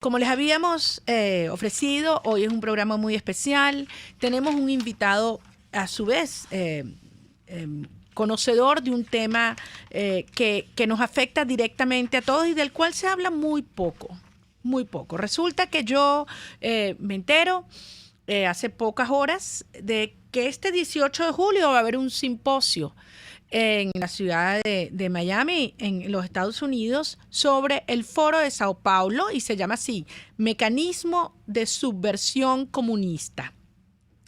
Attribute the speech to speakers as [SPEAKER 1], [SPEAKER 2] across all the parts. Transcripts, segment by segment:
[SPEAKER 1] Como les habíamos ofrecido, hoy es un programa muy especial. Tenemos un invitado, a su vez, conocedor de un tema que nos afecta directamente a todos y del cual se habla muy poco, muy poco. Resulta que yo me entero hace pocas horas de que este 18 de julio va a haber un simposio en la ciudad de Miami, en los Estados Unidos, sobre el Foro de Sao Paulo, y se llama así, Mecanismo de Subversión Comunista.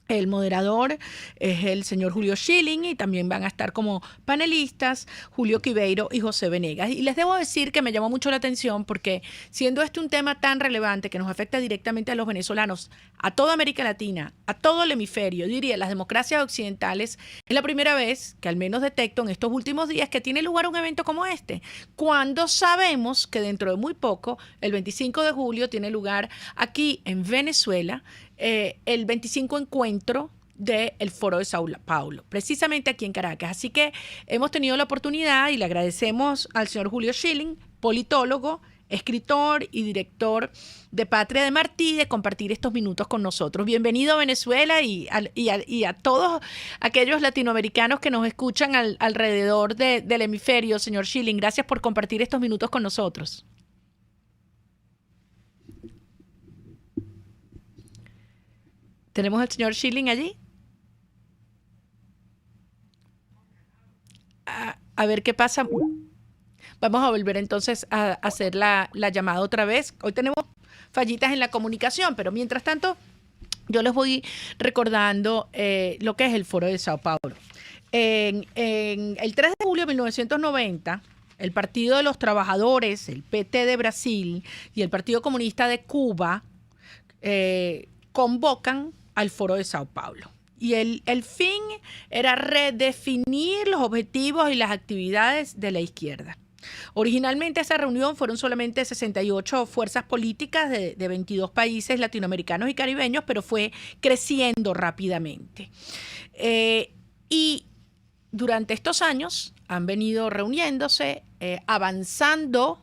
[SPEAKER 1] El moderador es el señor Julio Schilling y también van a estar como panelistas Julio Quibeiro y José Venegas. Y les debo decir que me llamó mucho la atención porque siendo este un tema tan relevante que nos afecta directamente a los venezolanos, a toda América Latina, a todo el hemisferio, diría las democracias occidentales, es la primera vez que al menos detecto en estos últimos días que tiene lugar un evento como este, cuando sabemos que dentro de muy poco, el 25 de julio, tiene lugar aquí en Venezuela, el 25 encuentro del Foro de Sao Paulo, precisamente aquí en Caracas. Así que hemos tenido la oportunidad y le agradecemos al señor Julio Schilling, politólogo, escritor y director de Patria de Martí, de compartir estos minutos con nosotros. Bienvenido a Venezuela y a todos aquellos latinoamericanos que nos escuchan alrededor del hemisferio, señor Schilling. Gracias por compartir estos minutos con nosotros. ¿Tenemos al señor Schilling allí? A ver qué pasa. Vamos a volver entonces a hacer la llamada otra vez. Hoy tenemos fallitas en la comunicación, pero mientras tanto yo les voy recordando lo que es el Foro de Sao Paulo. En el 3 de julio de 1990, el Partido de los Trabajadores, el PT de Brasil y el Partido Comunista de Cuba convocan al Foro de Sao Paulo. Y el fin era redefinir los objetivos y las actividades de la izquierda. Originalmente esa reunión fueron solamente 68 fuerzas políticas de 22 países latinoamericanos y caribeños, pero fue creciendo rápidamente. Y durante estos años han venido reuniéndose, avanzando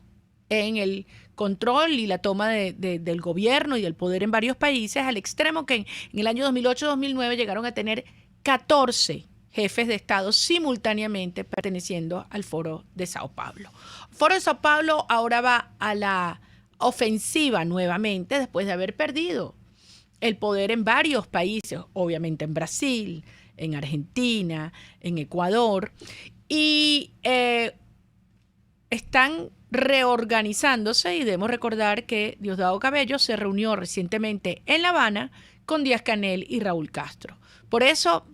[SPEAKER 1] en el control y la toma del gobierno y del poder en varios países, al extremo que en el año 2008-2009 llegaron a tener 14 jefes de Estado simultáneamente perteneciendo al Foro de Sao Paulo. Foro de Sao Paulo ahora va a la ofensiva nuevamente después de haber perdido el poder en varios países, obviamente en Brasil, en Argentina, en Ecuador, y están reorganizándose, y debemos recordar que Diosdado Cabello se reunió recientemente en La Habana con Díaz-Canel y Raúl Castro. Por eso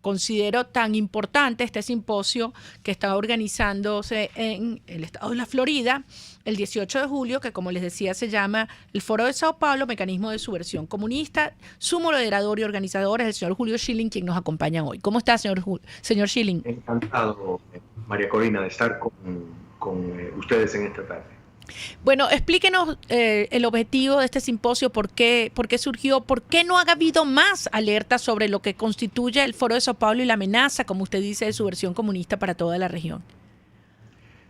[SPEAKER 1] considero tan importante este simposio que está organizándose en el estado de la Florida el 18 de julio, que como les decía se llama el Foro de Sao Paulo, Mecanismo de Subversión Comunista. Su moderador y organizador es el señor Julio Schilling, quien nos acompaña hoy. ¿Cómo está, señor Schilling?
[SPEAKER 2] Encantado, María Corina, de estar con ustedes en esta tarde.
[SPEAKER 1] Bueno, explíquenos el objetivo de este simposio, por qué surgió, por qué no ha habido más alertas sobre lo que constituye el Foro de Sao Paulo y la amenaza, como usted dice, de subversión comunista para toda la región.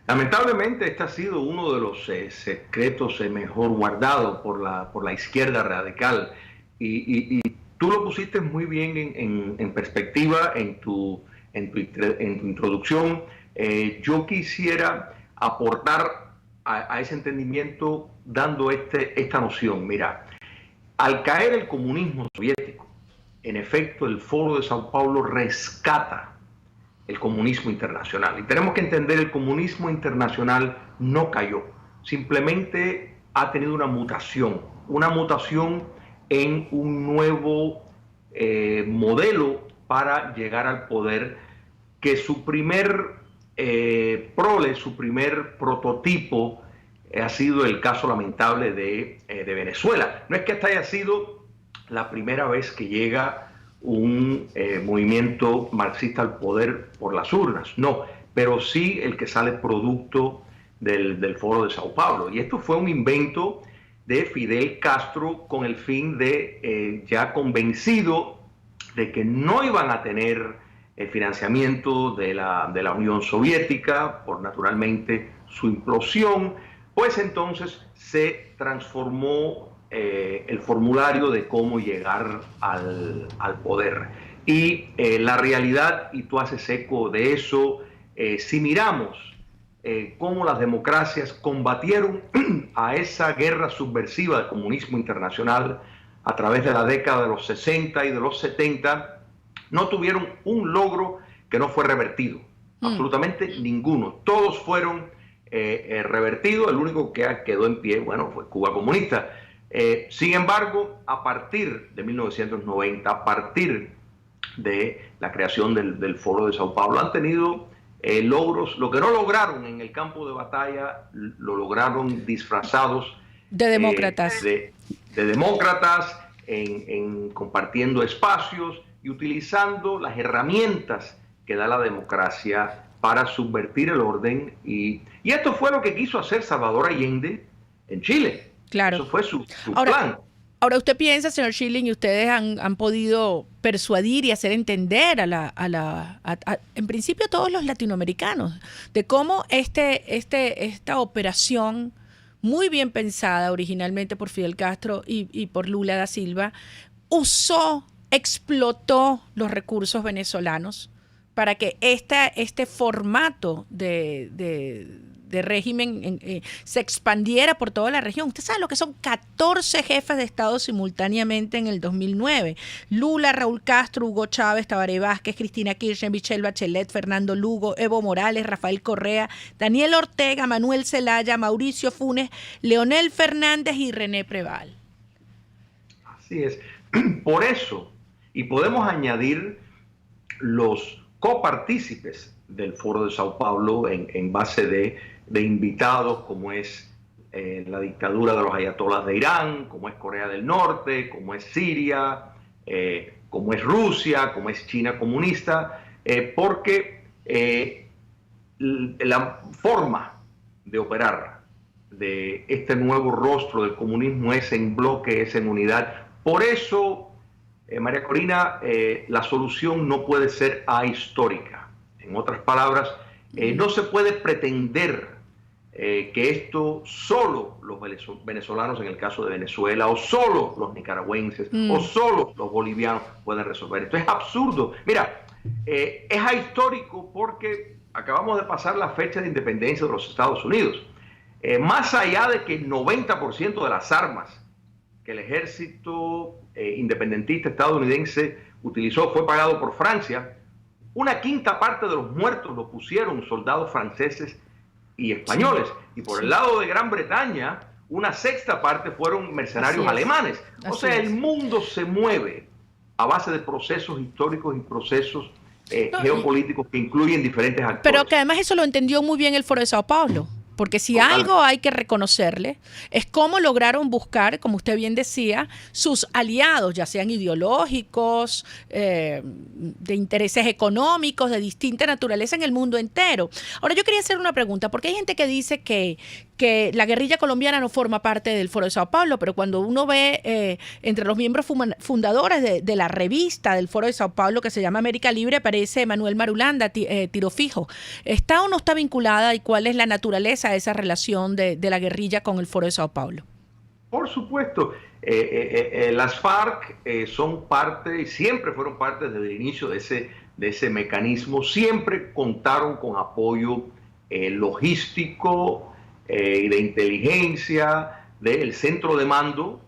[SPEAKER 2] Lamentablemente este ha sido uno de los secretos mejor guardados por la izquierda radical y tú lo pusiste muy bien en perspectiva en tu introducción. Yo quisiera aportar a ese entendimiento dando esta noción. Mira, al caer el comunismo soviético, en efecto el Foro de Sao Paulo rescata el comunismo internacional. Y tenemos que entender, el comunismo internacional no cayó, simplemente ha tenido una mutación en un nuevo modelo para llegar al poder, que su primer su primer prototipo ha sido el caso lamentable de Venezuela. No es que esta haya sido la primera vez que llega un movimiento marxista al poder por las urnas, no, pero sí el que sale producto del Foro de Sao Paulo. Y esto fue un invento de Fidel Castro con el fin de, ya convencido de que no iban a tener el financiamiento de la Unión Soviética, por naturalmente su implosión, pues entonces se transformó el formulario de cómo llegar al poder. Y la realidad, y tú haces eco de eso, si miramos cómo las democracias combatieron a esa guerra subversiva del comunismo internacional a través de la década de los 60 y de los 70, no tuvieron un logro que no fue revertido, absolutamente ninguno. Todos fueron revertidos. El único que quedó en pie, bueno, fue Cuba comunista. Sin embargo, a partir de 1990, a partir de la creación del Foro de Sao Paulo, han tenido logros. Lo que no lograron en el campo de batalla, lo lograron disfrazados
[SPEAKER 1] de demócratas.
[SPEAKER 2] De demócratas, compartiendo espacios y utilizando las herramientas que da la democracia para subvertir el orden. Y esto fue lo que quiso hacer Salvador Allende en Chile.
[SPEAKER 1] Claro.
[SPEAKER 2] Eso fue su plan.
[SPEAKER 1] Ahora, usted piensa, señor Schilling, y ustedes han podido persuadir y hacer entender en principio a todos los latinoamericanos de cómo esta operación muy bien pensada originalmente por Fidel Castro y por Lula da Silva explotó los recursos venezolanos para que este formato de régimen se expandiera por toda la región. Usted sabe lo que son 14 jefes de Estado simultáneamente en el 2009. Lula, Raúl Castro, Hugo Chávez, Tabaré Vázquez, Cristina Kirchner, Michelle Bachelet, Fernando Lugo, Evo Morales, Rafael Correa, Daniel Ortega, Manuel Zelaya, Mauricio Funes, Leonel Fernández y René Preval.
[SPEAKER 2] Así es. Por eso, y podemos añadir los copartícipes del Foro de Sao Paulo en base de invitados, como es la dictadura de los ayatolás de Irán, como es Corea del Norte, como es Siria, como es Rusia, como es China comunista, porque la forma de operar de este nuevo rostro del comunismo es en bloque, es en unidad. Por eso, María Corina, la solución no puede ser ahistórica. En otras palabras, no se puede pretender que esto solo los venezolanos, en el caso de Venezuela, o solo los nicaragüenses, o solo los bolivianos pueden resolver. Esto es absurdo. Mira, es ahistórico porque acabamos de pasar la fecha de independencia de los Estados Unidos. Más allá de que el 90% de las armas que el ejército independentista estadounidense utilizó fue pagado por Francia, una quinta parte de los muertos lo pusieron soldados franceses y españoles. Y por el lado de Gran Bretaña, una sexta parte fueron mercenarios alemanes. O sea, el mundo se mueve a base de procesos históricos y procesos geopolíticos que incluyen diferentes actores.
[SPEAKER 1] Pero que además eso lo entendió muy bien el Foro de Sao Paulo. Porque si algo hay que reconocerle es cómo lograron buscar, como usted bien decía, sus aliados, ya sean ideológicos, de intereses económicos, de distinta naturaleza en el mundo entero. Ahora yo quería hacer una pregunta, porque hay gente que dice que la guerrilla colombiana no forma parte del Foro de Sao Paulo, pero cuando uno ve entre los miembros fundadores de la revista del Foro de Sao Paulo, que se llama América Libre, aparece Manuel Marulanda, Tiro Fijo. ¿Está o no está vinculada y cuál es la naturaleza de esa relación de la guerrilla con el Foro de Sao Paulo?
[SPEAKER 2] Por supuesto. Las FARC son parte y siempre fueron parte desde el inicio de ese mecanismo. Siempre contaron con apoyo logístico y de inteligencia del centro de mando,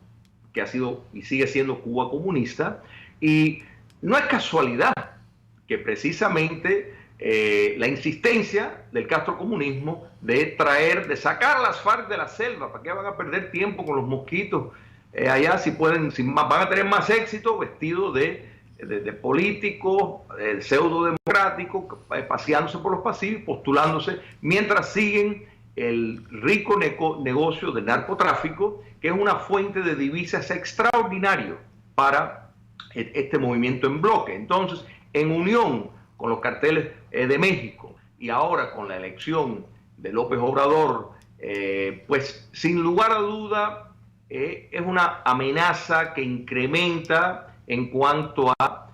[SPEAKER 2] que ha sido y sigue siendo Cuba comunista. Y no es casualidad que precisamente la insistencia del castrocomunismo de sacar a las FARC de la selva. ¿Para qué van a perder tiempo con los mosquitos allá si van a tener más éxito vestidos de políticos pseudo-democráticos, paseándose por los pasillos, postulándose, mientras siguen el rico negocio del narcotráfico, que es una fuente de divisas extraordinario para este movimiento en bloque. Entonces, en unión con los carteles de México y ahora con la elección de López Obrador, pues sin lugar a duda es una amenaza que incrementa en cuanto a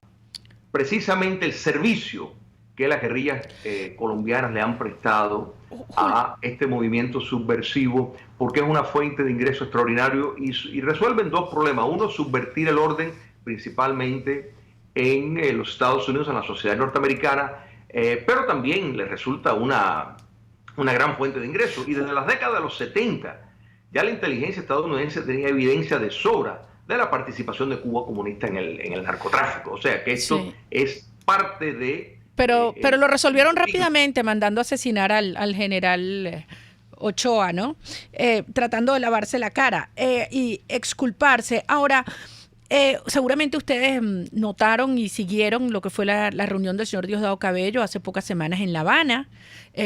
[SPEAKER 2] precisamente el servicio que las guerrillas colombianas le han prestado a este movimiento subversivo, porque es una fuente de ingreso extraordinario y resuelven dos problemas. Uno, subvertir el orden, principalmente en los Estados Unidos, en la sociedad norteamericana, pero también les resulta una gran fuente de ingresos. Y desde las décadas de los 70, ya la inteligencia estadounidense tenía evidencia de sobra de la participación de Cuba comunista en el narcotráfico. O sea que esto es parte de...
[SPEAKER 1] Pero lo resolvieron rápidamente mandando a asesinar al general Ochoa, ¿no? Tratando de lavarse la cara y exculparse. Ahora, seguramente ustedes notaron y siguieron lo que fue la reunión del señor Diosdado Cabello hace pocas semanas en La Habana.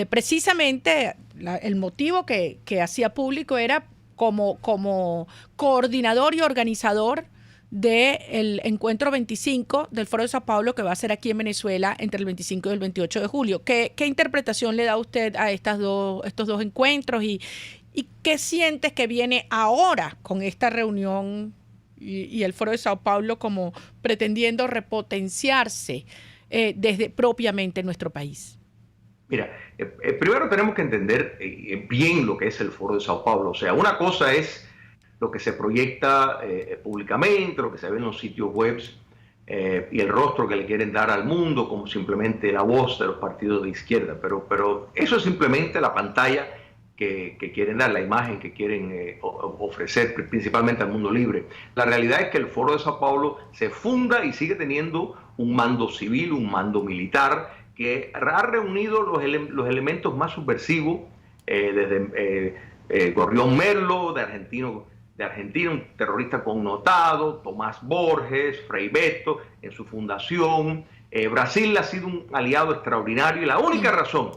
[SPEAKER 1] Precisamente el motivo que hacía público era como coordinador y organizador del encuentro 25 del Foro de Sao Paulo, que va a ser aquí en Venezuela entre el 25 y el 28 de julio. ¿Qué interpretación le da usted a estos dos encuentros y qué sientes que viene ahora con esta reunión y el Foro de Sao Paulo como pretendiendo repotenciarse desde propiamente nuestro país?
[SPEAKER 2] Mira, primero tenemos que entender bien lo que es el Foro de Sao Paulo. O sea, una cosa es lo que se proyecta públicamente, lo que se ve en los sitios web y el rostro que le quieren dar al mundo como simplemente la voz de los partidos de izquierda. Pero eso es simplemente la pantalla que quieren dar, la imagen que quieren ofrecer principalmente al mundo libre. La realidad es que el Foro de Sao Paulo se funda y sigue teniendo un mando civil, un mando militar, que ha reunido los elementos más subversivos, desde Gorrión Merlo, de Argentina, un terrorista connotado, Tomás Borges, Frei Beto, en su fundación. Brasil ha sido un aliado extraordinario y la única razón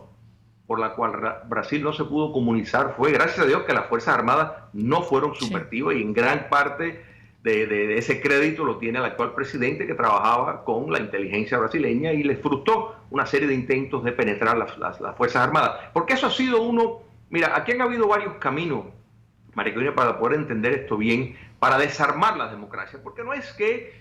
[SPEAKER 2] por la cual Brasil no se pudo comunizar fue, gracias a Dios, que las Fuerzas Armadas no fueron subvertivas, y en gran parte de ese crédito lo tiene el actual presidente, que trabajaba con la inteligencia brasileña y les frustró una serie de intentos de penetrar las Fuerzas Armadas. Porque eso ha sido mira, aquí han habido varios caminos, María Corina, para poder entender esto bien, para desarmar las democracias, porque no es que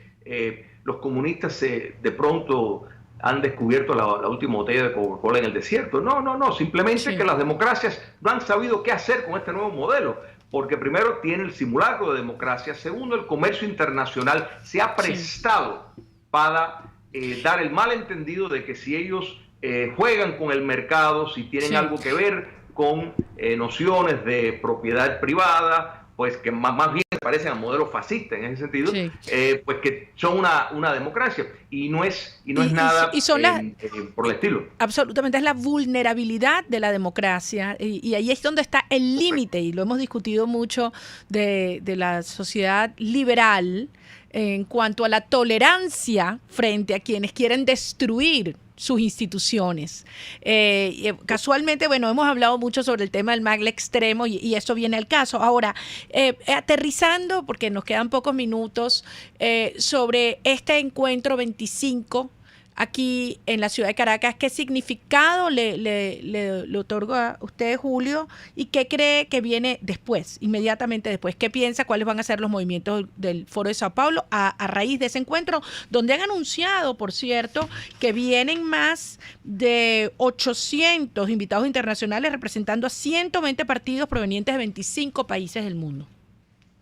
[SPEAKER 2] los comunistas de pronto han descubierto la última botella de Coca-Cola en el desierto. No, simplemente que las democracias no han sabido qué hacer con este nuevo modelo, porque primero tiene el simulacro de democracia, segundo, el comercio internacional se ha prestado para dar el malentendido de que si ellos juegan con el mercado, si tienen algo que ver con nociones de propiedad privada, pues que más bien se parecen a modelos fascistas en ese sentido, pues que son una democracia y no es nada por el estilo.
[SPEAKER 1] Absolutamente, es la vulnerabilidad de la democracia y ahí es donde está el límite, y lo hemos discutido mucho de la sociedad liberal en cuanto a la tolerancia frente a quienes quieren destruir sus instituciones. Casualmente, bueno, hemos hablado mucho sobre el tema del mal extremo y esto viene al caso. Ahora, aterrizando, porque nos quedan pocos minutos, sobre este encuentro 25 aquí en la ciudad de Caracas, ¿qué significado le otorga a usted, Julio? ¿Y qué cree que viene después, inmediatamente después? ¿Qué piensa? ¿Cuáles van a ser los movimientos del Foro de Sao Paulo a raíz de ese encuentro, donde han anunciado, por cierto, que vienen más de 800 invitados internacionales representando a 120 partidos provenientes de 25 países del mundo?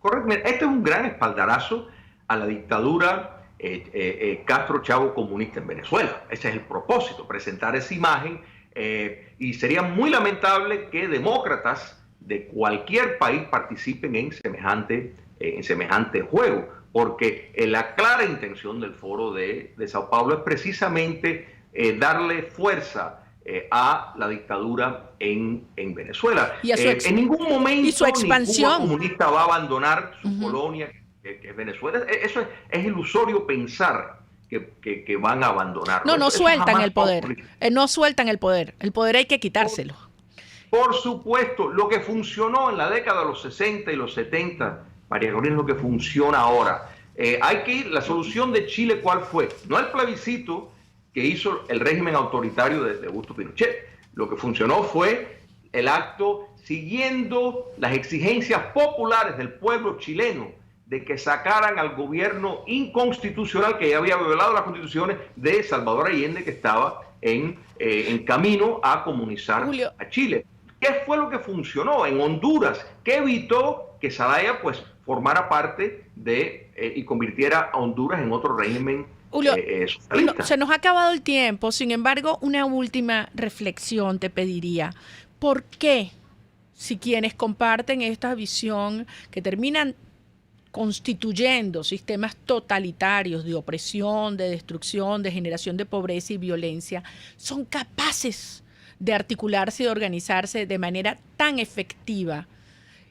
[SPEAKER 2] Correcto. Este es un gran espaldarazo a la dictadura Castro Chavo comunista en Venezuela. Ese es el propósito, presentar esa imagen, y sería muy lamentable que demócratas de cualquier país participen en semejante juego, porque la clara intención del Foro de Sao Paulo es precisamente darle fuerza a la dictadura en Venezuela. En ningún momento
[SPEAKER 1] y su expansión.
[SPEAKER 2] Ningún comunista va a abandonar su colonia, que es Venezuela. Eso es ilusorio pensar que van a abandonarlo.
[SPEAKER 1] No sueltan el poder. No sueltan el poder. El poder hay que quitárselo.
[SPEAKER 2] Por supuesto, lo que funcionó en la década de los 60 y los 70, María Corina, es lo que funciona ahora. La solución de Chile, ¿cuál fue? No el plebiscito que hizo el régimen autoritario de Augusto Pinochet. Lo que funcionó fue el acto siguiendo las exigencias populares del pueblo chileno, de que sacaran al gobierno inconstitucional que ya había violado las constituciones de Salvador Allende, que estaba en camino a comunizar
[SPEAKER 1] Julio,
[SPEAKER 2] a Chile. ¿Qué fue lo que funcionó en Honduras? ¿Qué evitó que Zelaya pues formara parte de y convirtiera a Honduras en otro régimen
[SPEAKER 1] Julio,
[SPEAKER 2] socialista?
[SPEAKER 1] se nos ha acabado el tiempo. Sin embargo, una última reflexión te pediría. ¿Por qué, si quienes comparten esta visión que terminan constituyendo sistemas totalitarios de opresión, de destrucción, de generación de pobreza y violencia, son capaces de articularse y de organizarse de manera tan efectiva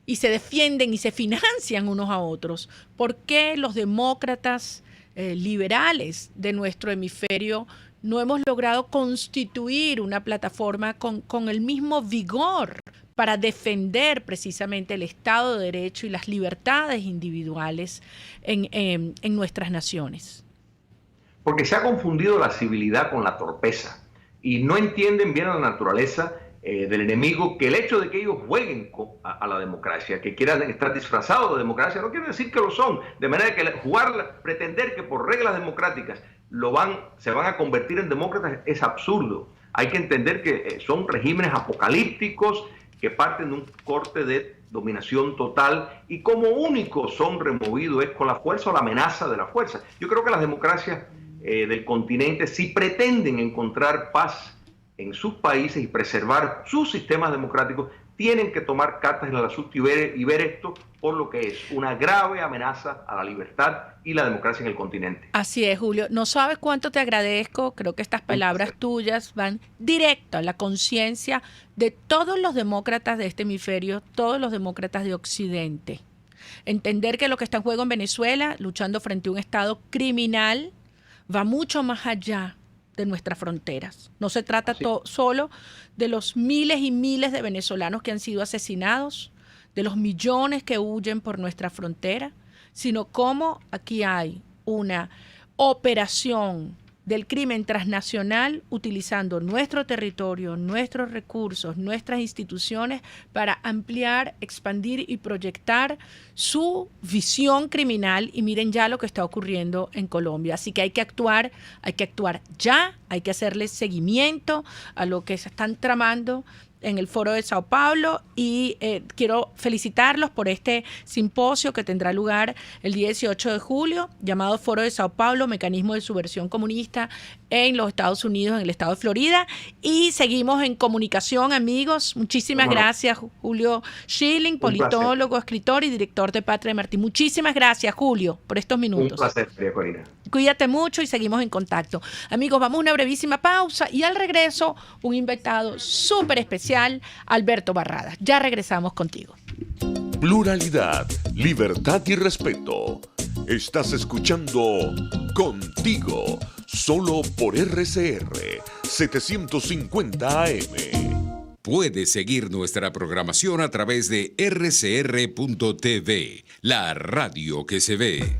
[SPEAKER 1] y se defienden y se financian unos a otros? ¿Por qué los demócratas liberales de nuestro hemisferio no hemos logrado constituir una plataforma con el mismo vigor para defender precisamente el Estado de Derecho y las libertades individuales en nuestras naciones?
[SPEAKER 2] Porque se ha confundido la civilidad con la torpeza y no entienden bien la naturaleza del enemigo, que el hecho de que ellos jueguen a la democracia, que quieran estar disfrazados de democracia, no quiere decir que lo son. De manera que pretender que por reglas democráticas se van a convertir en demócratas es absurdo. Hay que entender que son regímenes apocalípticos que parten de un corte de dominación total y como único son removidos es con la fuerza o la amenaza de la fuerza. Yo creo que las democracias del continente, si pretenden encontrar paz en sus países y preservar sus sistemas democráticos, tienen que tomar cartas en el asunto y ver esto por lo que es una grave amenaza a la libertad y la democracia en el continente.
[SPEAKER 1] Así es, Julio. No sabes cuánto te agradezco. Creo que estas palabras tuyas van directo a la conciencia de todos los demócratas de este hemisferio, todos los demócratas de Occidente. Entender que lo que está en juego en Venezuela, luchando frente a un Estado criminal, va mucho más allá de nuestras fronteras. No se trata solo de los miles y miles de venezolanos que han sido asesinados, de los millones que huyen por nuestra frontera, sino cómo aquí hay una operación del crimen transnacional utilizando nuestro territorio, nuestros recursos, nuestras instituciones para ampliar, expandir y proyectar su visión criminal. Y miren ya lo que está ocurriendo en Colombia. Así que hay que actuar ya, hay que hacerle seguimiento a lo que se están tramando en el Foro de Sao Paulo y quiero felicitarlos por este simposio que tendrá lugar el 18 de julio, llamado Foro de Sao Paulo, Mecanismo de Subversión Comunista en los Estados Unidos, en el estado de Florida. Y seguimos en comunicación, amigos. Muchísimas gracias, Julio Schilling, politólogo, escritor y director de Patria de Martí. Muchísimas gracias, Julio, por estos minutos.
[SPEAKER 2] Un placer, María Corina.
[SPEAKER 1] Cuídate mucho y seguimos en contacto. Amigos, vamos a una brevísima pausa y al regreso un invitado súper especial, Alberto Barradas. Ya regresamos contigo.
[SPEAKER 3] Pluralidad, libertad y respeto. Estás escuchando Contigo, solo por RCR 750 AM.
[SPEAKER 4] Puedes seguir nuestra programación a través de rcr.tv, la radio que se ve.